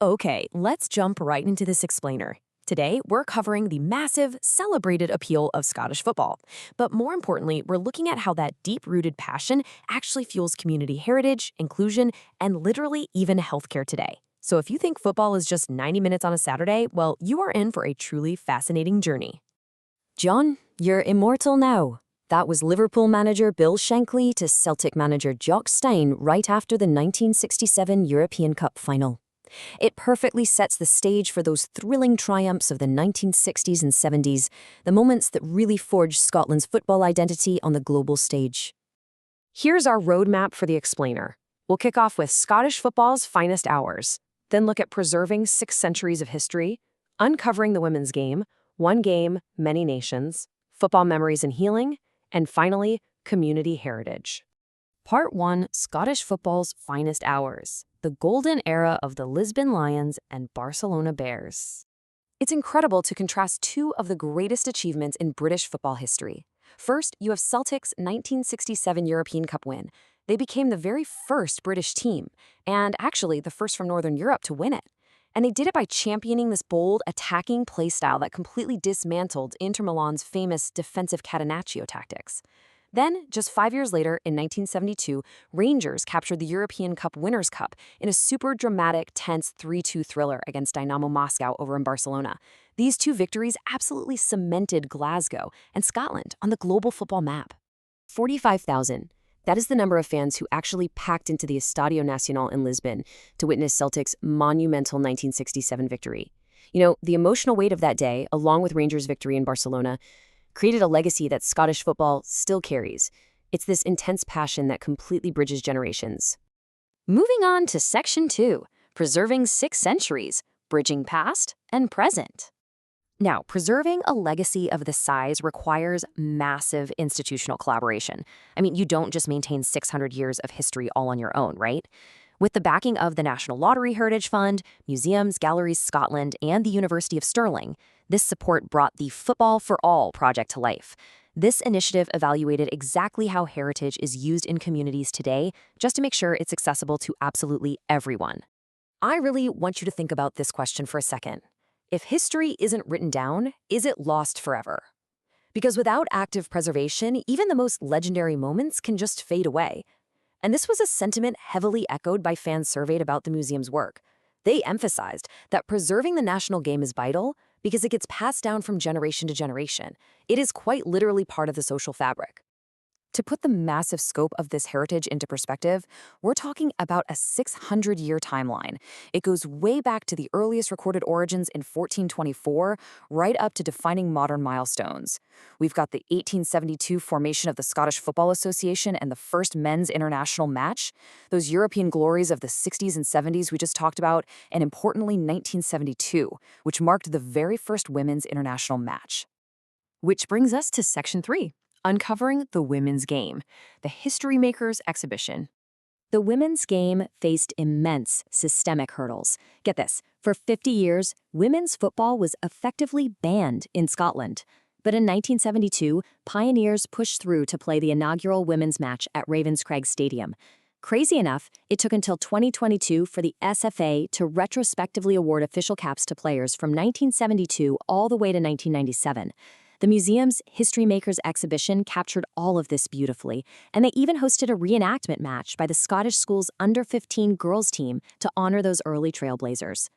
Okay, let's jump right into this explainer. Today, we're covering the massive, celebrated appeal of Scottish football. But more importantly, we're looking at how that deep-rooted passion actually fuels community heritage, inclusion, and literally even healthcare today. So if you think football is just 90 minutes on a Saturday, well, you are in for a truly fascinating journey. John, you're immortal now. That was Liverpool manager Bill Shankly to Celtic manager Jock Stein right after the 1967 European Cup final. It perfectly sets the stage for those thrilling triumphs of the 1960s and 70s, the moments that really forged Scotland's football identity on the global stage. Here's our roadmap for the explainer. We'll kick off with Scottish football's finest hours, then look at preserving 6 centuries of history, uncovering the women's game, one game, many nations, football memories and healing, and finally, community heritage. Part 1, Scottish football's finest hours, the golden era of the Lisbon Lions and Barcelona Bears. It's incredible to contrast two of the greatest achievements in British football history. First, you have Celtic's 1967 European Cup win. They became the very first British team, and actually the first from Northern Europe to win it. And they did it by championing this bold, attacking play style that completely dismantled Inter Milan's famous defensive catenaccio tactics. Then, just 5 years later, in 1972, Rangers captured the European Cup Winners' Cup in a super dramatic, tense 3-2 thriller against Dynamo Moscow over in Barcelona. These two victories absolutely cemented Glasgow and Scotland on the global football map. 45,000. That is the number of fans who actually packed into the Estadio Nacional in Lisbon to witness Celtic's monumental 1967 victory. You know, the emotional weight of that day, along with Rangers' victory in Barcelona, created a legacy that Scottish football still carries. It's this intense passion that completely bridges generations. Moving on to Section 2, preserving 6 centuries, bridging past and present. Now, preserving a legacy of this size requires massive institutional collaboration. I mean, you don't just maintain 600 years of history all on your own, right? With the backing of the National Lottery Heritage Fund, Museums, Galleries Scotland, and the University of Stirling, this support brought the Football for All project to life. This initiative evaluated exactly how heritage is used in communities today, just to make sure it's accessible to absolutely everyone. I really want you to think about this question for a second. If history isn't written down, is it lost forever? Because without active preservation, even the most legendary moments can just fade away. And this was a sentiment heavily echoed by fans surveyed about the museum's work. They emphasized that preserving the national game is vital because it gets passed down from generation to generation. It is quite literally part of the social fabric. To put the massive scope of this heritage into perspective, we're talking about a 600-year timeline. It goes way back to the earliest recorded origins in 1424, right up to defining modern milestones. We've got the 1872 formation of the Scottish Football Association and the first men's international match, those European glories of the 60s and 70s we just talked about, and importantly 1972, which marked the very first women's international match. Which brings us to Section 3. Uncovering the women's game, the History Makers exhibition. The women's game faced immense systemic hurdles. Get this, for 50 years, women's football was effectively banned in Scotland. But in 1972, pioneers pushed through to play the inaugural women's match at Ravenscraig Stadium. Crazy enough, it took until 2022 for the SFA to retrospectively award official caps to players from 1972 all the way to 1997. The museum's History Makers exhibition captured all of this beautifully, and they even hosted a reenactment match by the Scottish School's under-15 girls team to honor those early trailblazers.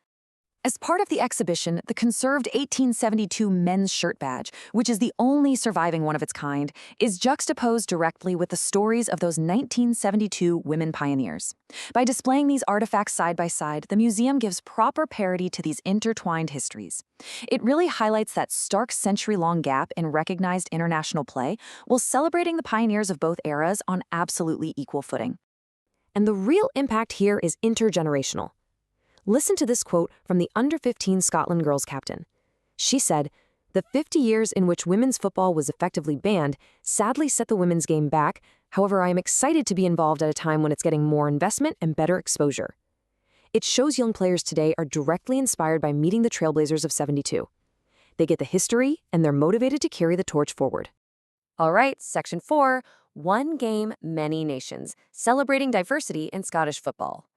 As part of the exhibition, the conserved 1872 men's shirt badge, which is the only surviving one of its kind, is juxtaposed directly with the stories of those 1972 women pioneers. By displaying these artifacts side by side, the museum gives proper parity to these intertwined histories. It really highlights that stark century-long gap in recognized international play, while celebrating the pioneers of both eras on absolutely equal footing. And the real impact here is intergenerational. Listen to this quote from the under-15 Scotland girls captain. She said, "The 50 years in which women's football was effectively banned sadly set the women's game back. However, I am excited to be involved at a time when it's getting more investment and better exposure." It shows young players today are directly inspired by meeting the trailblazers of 72. They get the history, and they're motivated to carry the torch forward. All right, Section 4, One Game, Many Nations, Celebrating Diversity in Scottish Football.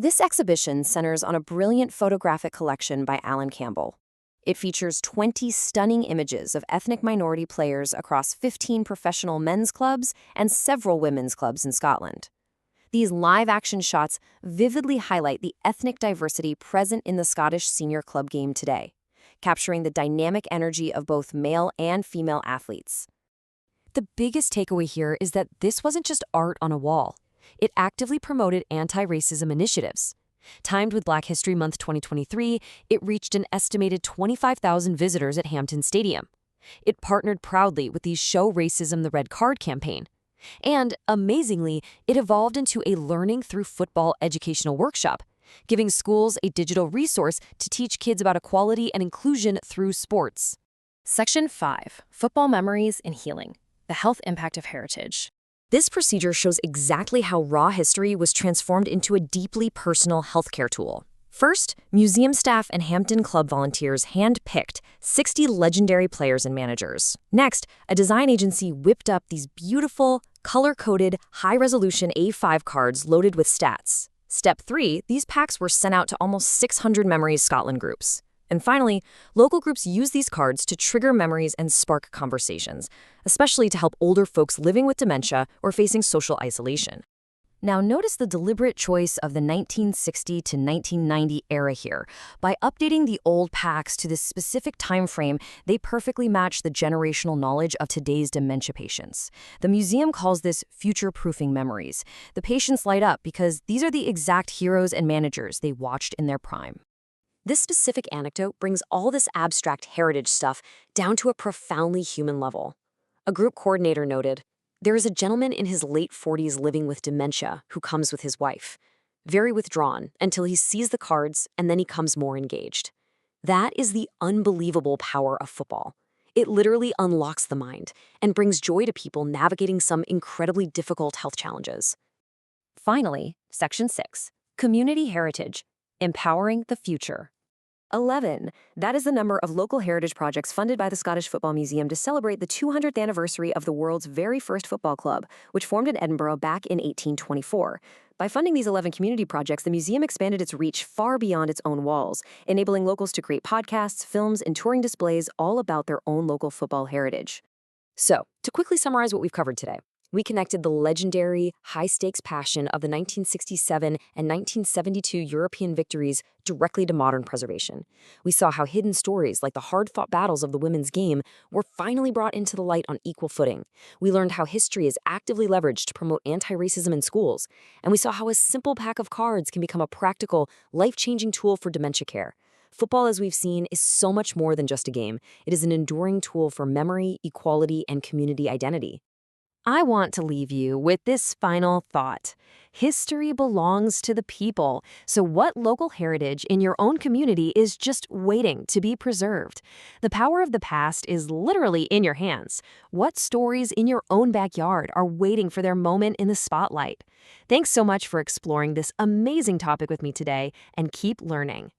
This exhibition centers on a brilliant photographic collection by Alan Campbell. It features 20 stunning images of ethnic minority players across 15 professional men's clubs and several women's clubs in Scotland. These live-action shots vividly highlight the ethnic diversity present in the Scottish senior club game today, capturing the dynamic energy of both male and female athletes. The biggest takeaway here is that this wasn't just art on a wall. It actively promoted anti-racism initiatives. Timed with Black History Month 2023, it reached an estimated 25,000 visitors at Hampden Stadium. It partnered proudly with the Show Racism the Red Card campaign. And, amazingly, it evolved into a learning through football educational workshop, giving schools a digital resource to teach kids about equality and inclusion through sports. Section 5. Football Memories and Healing. The Health Impact of Heritage. This procedure shows exactly how raw history was transformed into a deeply personal healthcare tool. First, museum staff and Hampden Club volunteers hand-picked 60 legendary players and managers. Next, a design agency whipped up these beautiful, color-coded, high-resolution A5 cards loaded with stats. Step 3, these packs were sent out to almost 600 Memories Scotland groups. And finally, local groups use these cards to trigger memories and spark conversations, especially to help older folks living with dementia or facing social isolation. Now notice the deliberate choice of the 1960 to 1990 era here. By updating the old packs to this specific time frame, they perfectly match the generational knowledge of today's dementia patients. The museum calls this future-proofing memories. The patients light up because these are the exact heroes and managers they watched in their prime. This specific anecdote brings all this abstract heritage stuff down to a profoundly human level. A group coordinator noted, "There is a gentleman in his late 40s living with dementia who comes with his wife. Very withdrawn until he sees the cards and then he comes more engaged. That is the unbelievable power of football. It literally unlocks the mind and brings joy to people navigating some incredibly difficult health challenges." Finally, Section 6, Community Heritage, Empowering the Future. 11. That is the number of local heritage projects funded by the Scottish Football Museum to celebrate the 200th anniversary of the world's very first football club, which formed in Edinburgh back in 1824. By funding these 11 community projects, the museum expanded its reach far beyond its own walls, enabling locals to create podcasts, films, and touring displays all about their own local football heritage. So, to quickly summarize what we've covered today, we connected the legendary, high-stakes passion of the 1967 and 1972 European victories directly to modern preservation. We saw how hidden stories like the hard-fought battles of the women's game were finally brought into the light on equal footing. We learned how history is actively leveraged to promote anti-racism in schools. And we saw how a simple pack of cards can become a practical, life-changing tool for dementia care. Football, as we've seen, is so much more than just a game. It is an enduring tool for memory, equality, and community identity. I want to leave you with this final thought. History belongs to the people, so what local heritage in your own community is just waiting to be preserved? The power of the past is literally in your hands. What stories in your own backyard are waiting for their moment in the spotlight? Thanks so much for exploring this amazing topic with me today, and keep learning.